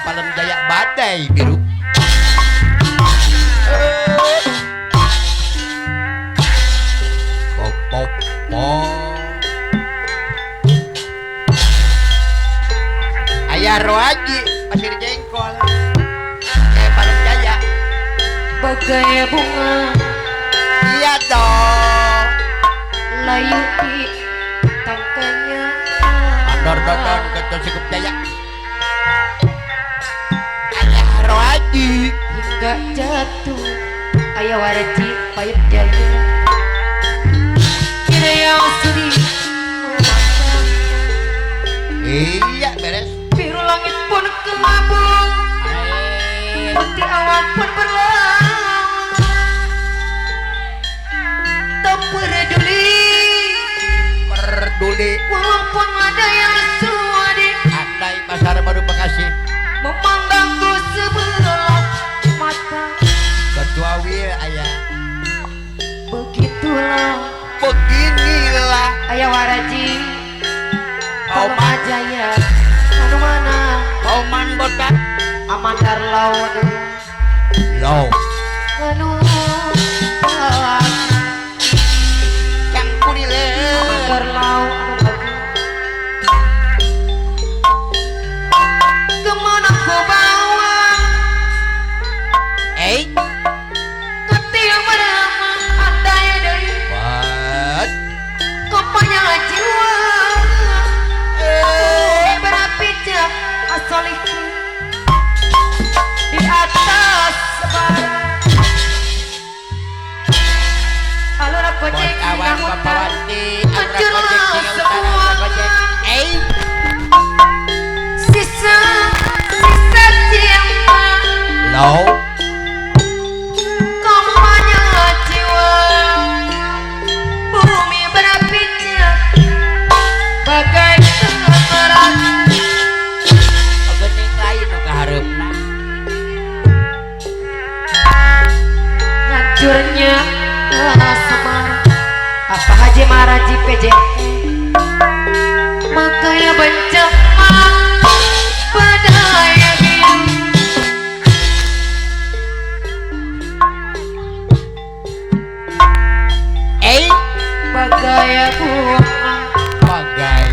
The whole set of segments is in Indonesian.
Palem Jaya badai biru. Popo. Ayah Roaji pasir jengkol. Palem Jaya. Bagai bunga. Iya dong. Layu di tangkanya. Dor ketul Cukup Jaya. Ayah Roaji Hingga jatuh ayah waraji payet jaya. Kira yang sudi mematang. Iya beres. Biru langit pun kemabung. Putih awan pun berlalu. Tak peduli walaupun ada yang suadi. Andai Pasar Baru Bekasi Memandangku sebelah mata. Ketua Wir ayah. Beginilah ayah waraji Pauman Palem Jaya. Anu mana Pauman botak Amandar laut. Low Anu lawan Kang Kurile Amandar laut anu bagus. Kemana kau bawa ketiak bernama andai dari What? kopanya jiwa. Berapijak asoliku di atas sebarang. Alur kojek Bos awan yang Papawati Aura hancurlah Kojek Tinggal Utara semua. Aura Kojek Sisa cinta Low kopanya jiwa. Bumi berapijak bagai kemeran. Gening lain nu kahareupna Hancurnya Semar apa Haji Maraji PJ makanya bencana badai biru. Bagai bunga Bagai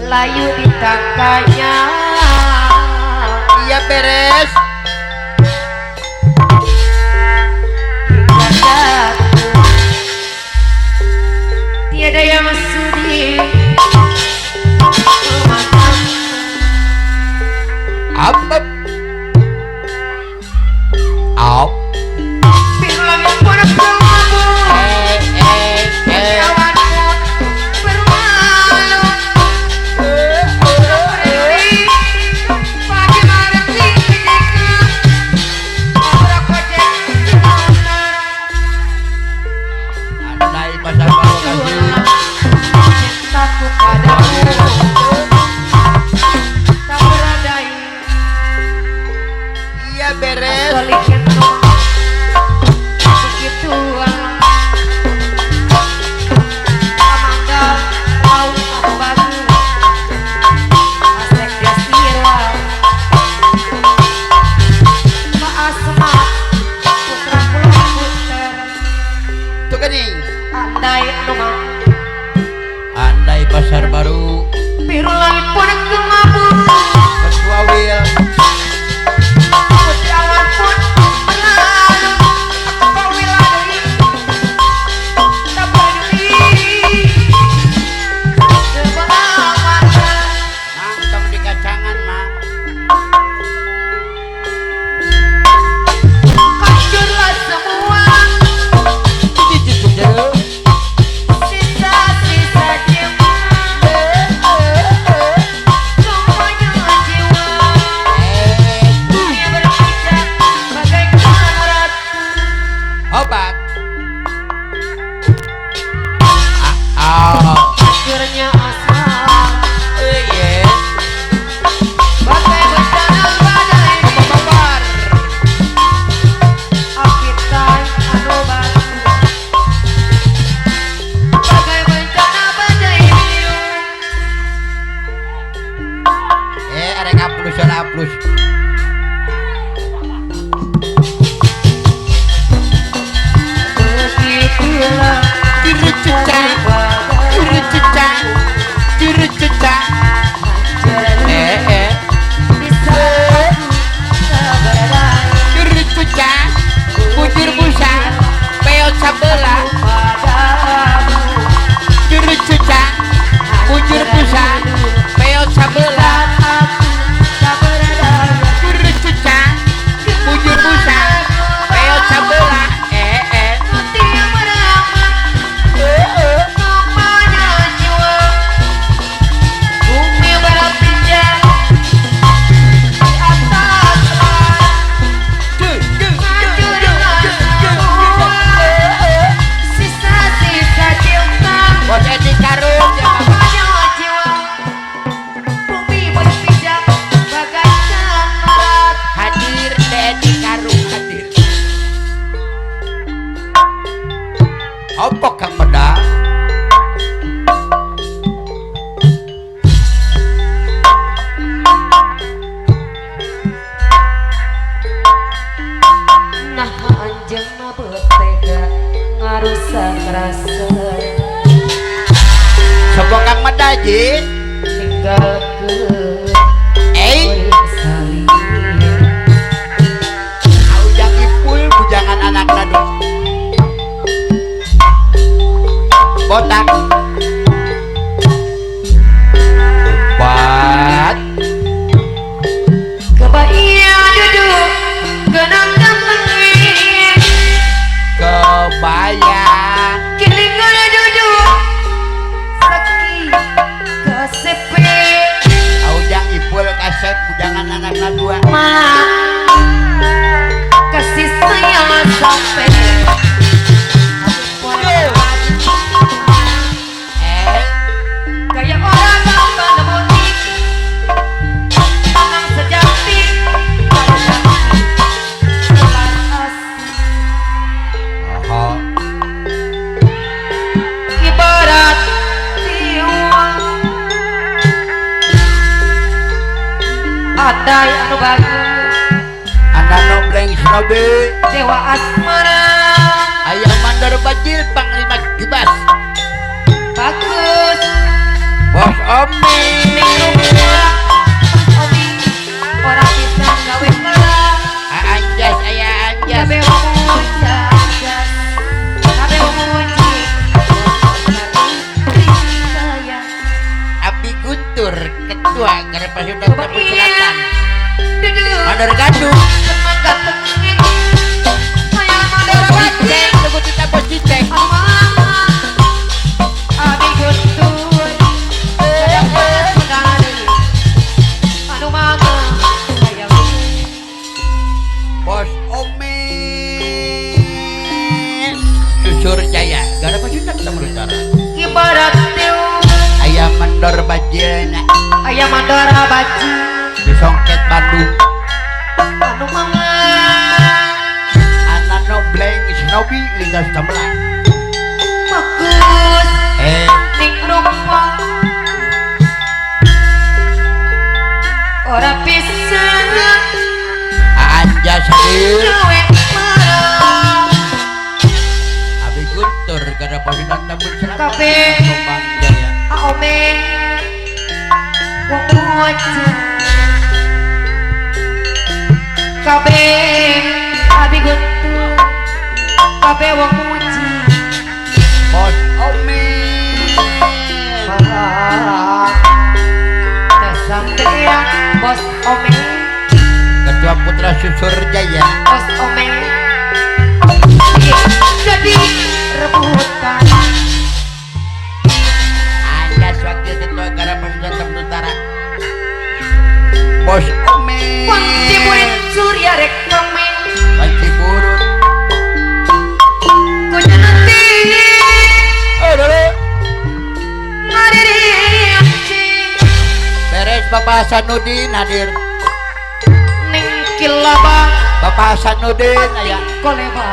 layu di tangkanya. Iya beres. Hingga jatuh tiada yang sudi mematang. Apa? Au. Biru langit pun berlabuh. Awan pun berlalu. Peduli pagi marti ketika Aura kojek tinggal utara. Andai Pasar Baru Bekasi Cintaku padamu tak beradai. Iya beres. Solikin begitu Amandal laut aku bagus. Asek desira Pak Asma putra kula puter. Tuh gening. Andai anu mah Andai Pasar Baru biru langit pun kemabung. Ketua Wir Putih awan pun berlalu. Apa wilayah tak peduli sebelah mata. nangkem di kacangan mah. Hancurlah semua sisa-sisa cinta. Semuanya jiwa Apa Kang Medang? Nah anjeun mah betega ngarusak rasa Sopo Kang Medang ji? tinggalkeun urip salin Aujang ipul bujangan anak nadu. Botak. Bat. kebaya duduk genang tengeng Kebayang. kilingan duduk seki kesepe Aujang ipul kaset bujangan anak nadua. kasih sayang sampai kayak orang tanpa nemuti tanang sejati kalau janji bukan asli Oh. ibarat tiuan ada anu bagus Anak nombleng snobe. dewa asmara Ayah mandor bajil panglima kibas. bagus Bos Omi. orang bisa gawe malah Anjas ayah anjas. kabe memuja kabe memuji saya Abi Guntur ketua Garda Pasukan Tambun Selatan. duduk Mandor Gadung. semangat tengeng saya mandor bati Tunggu kita bos cicek. abi guntur kadang sekali anu mama saya Bos Omi. Susur Jaya Garda Pasukan Tambun Utara. ibarat tiu Ayah mandor bajilna ayam mandor baci di Songket Bandung. anu mama Anak nombleng snobi lintas temelan. bagus ning rupa ora pisan Anjas hadir. duwe marah Abi Guntur Garda Pasukan Tambun Selatan. Kabeh. Jombang Jaya. aome wong wajah kabe abi guntur kabe wong muji Bos Omi. kesampean bos ome Ketua Putra Susur Jaya. bos ome jadi rebutan Anjas wakil ketua Garda Pasukan Tambun Utara. Bos Omi. wanci murid surya rek komen Panci burung. kunya nanti Dulu. ngadiri Beres Bapak Hasanuddin hadir. ning kilaba Bapak Hasanuddin ayah. koleba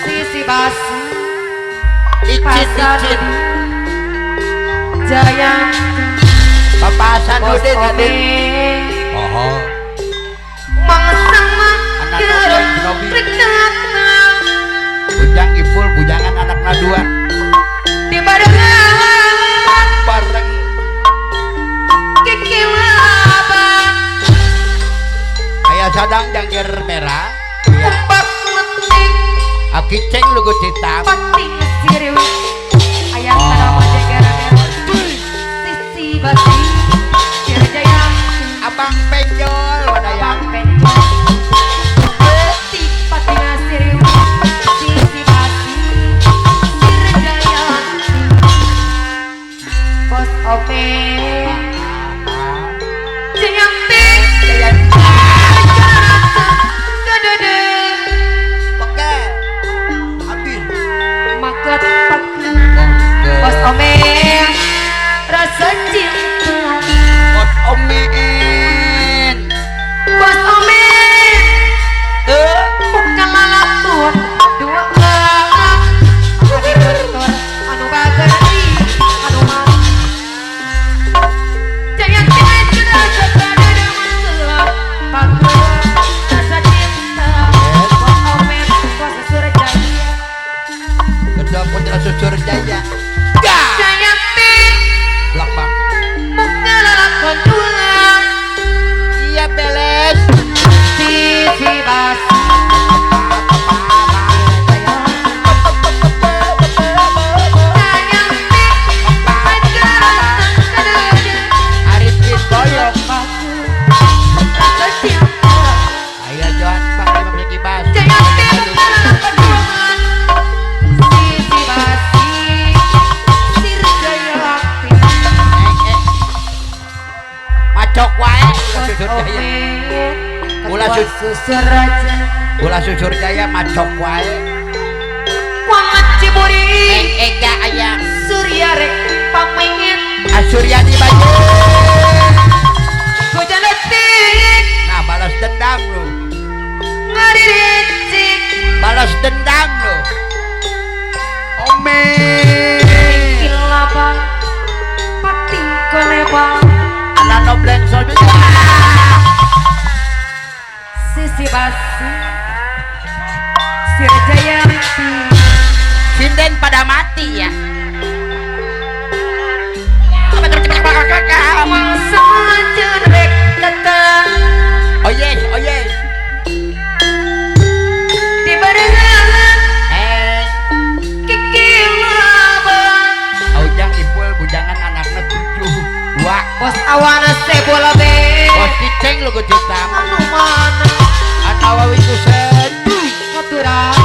sisi basi pasar Icin. jaya Bapak bos Hasanuddin hadir. ome Oh. mangsama Anak nombleng snobi. renata Bujang ipul bujangan anak nadua. di barengan Bareng kikilaba ayah sadang jangkir merah. umpak letik Akiceng lugu hitam. pating siriwi ayah sarama jagara sisi basi sirjaya Abang penjol wadayang. abang penjol letik pating siriwi sisi basi sirjaya bos ope jayante dadada Oke. Habis. makat pakai Suraja ulah susur jaya macok wae Kuangat Ciburi ega aya Surya rek pamingin Asurya di baju hujan detik nah balas dendam lu ngariricik balas dendam lu ome kilaba pating koleba anak nobleng solbi sisi basi Sirjayanti sinden pada mati ya mangsa rek datang oh yes di barengan eh kikilaba ujang ipul bujangan anaknya 7 2 bos awana sebola be bos diceng lu ke juta anu mana atau wiku seduh ngaturan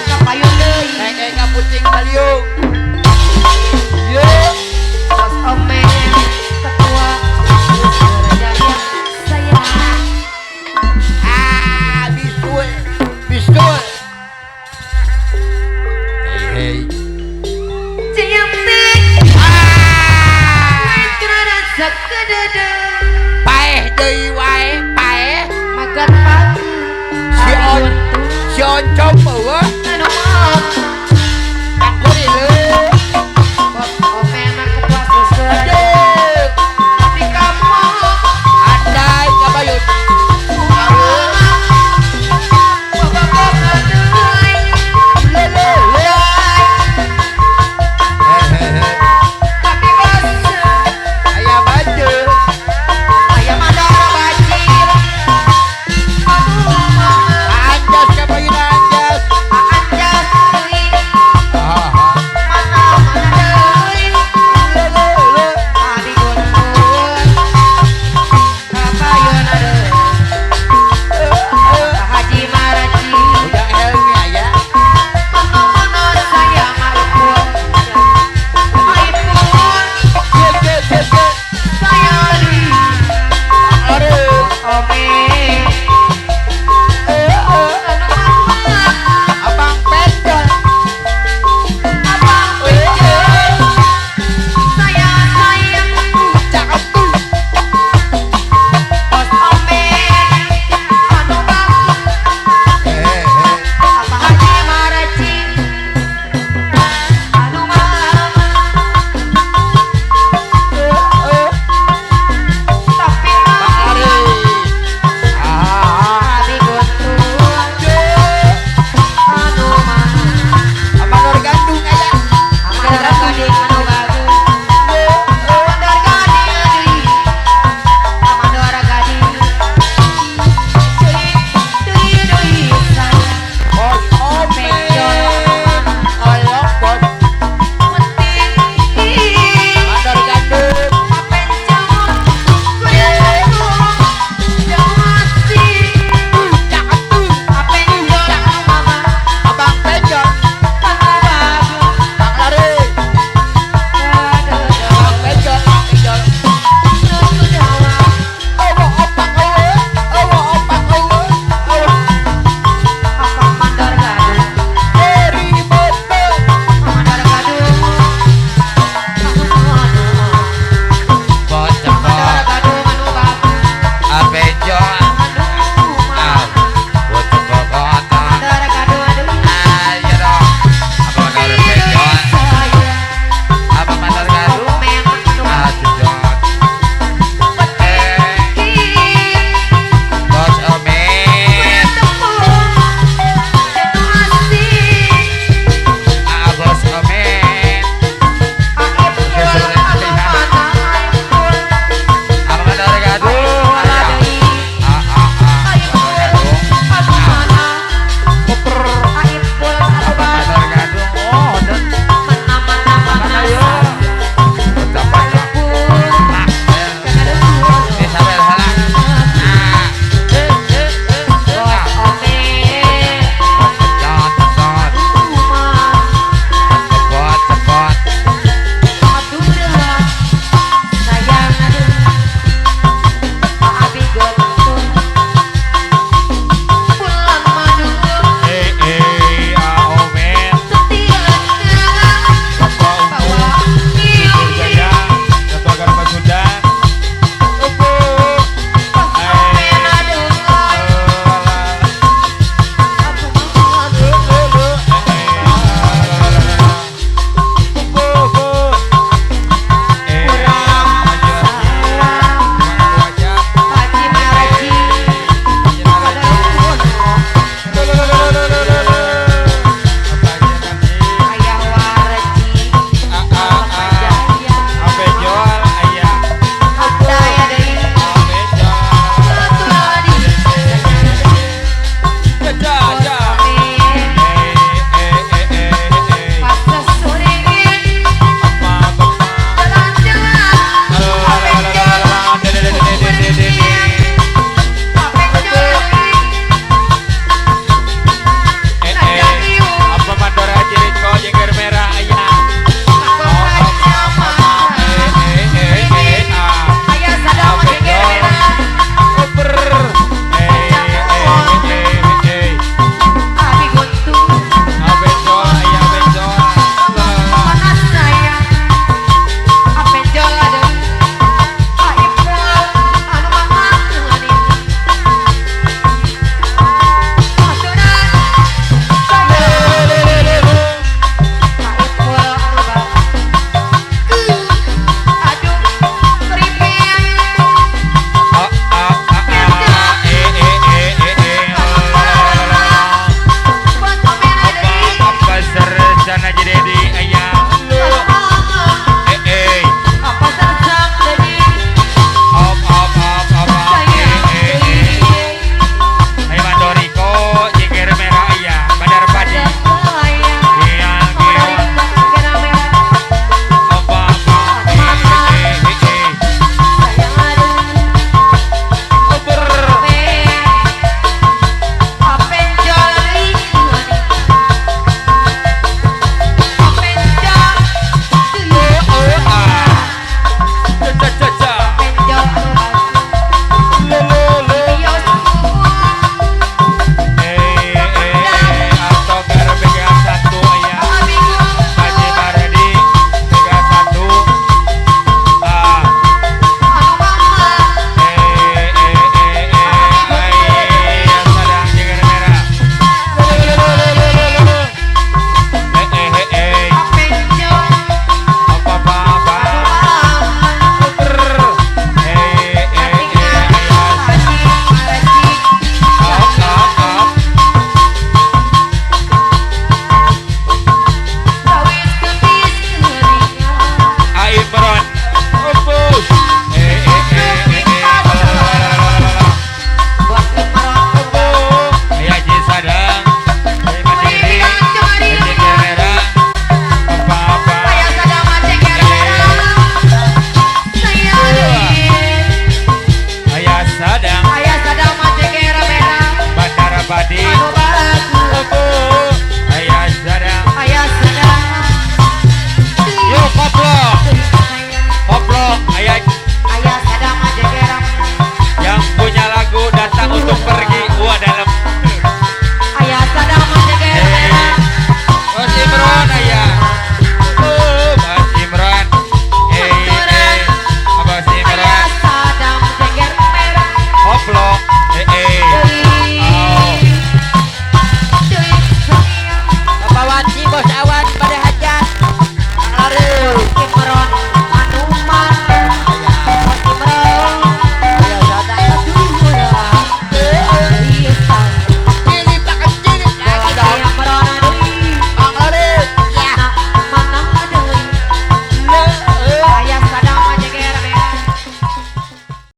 kapayun deui kayak puting baliung yo bos omen ketua Surajaya saya bisul hey Jayanti karena sakedede paeh deui wae paeh magat pagi si oncom eueuh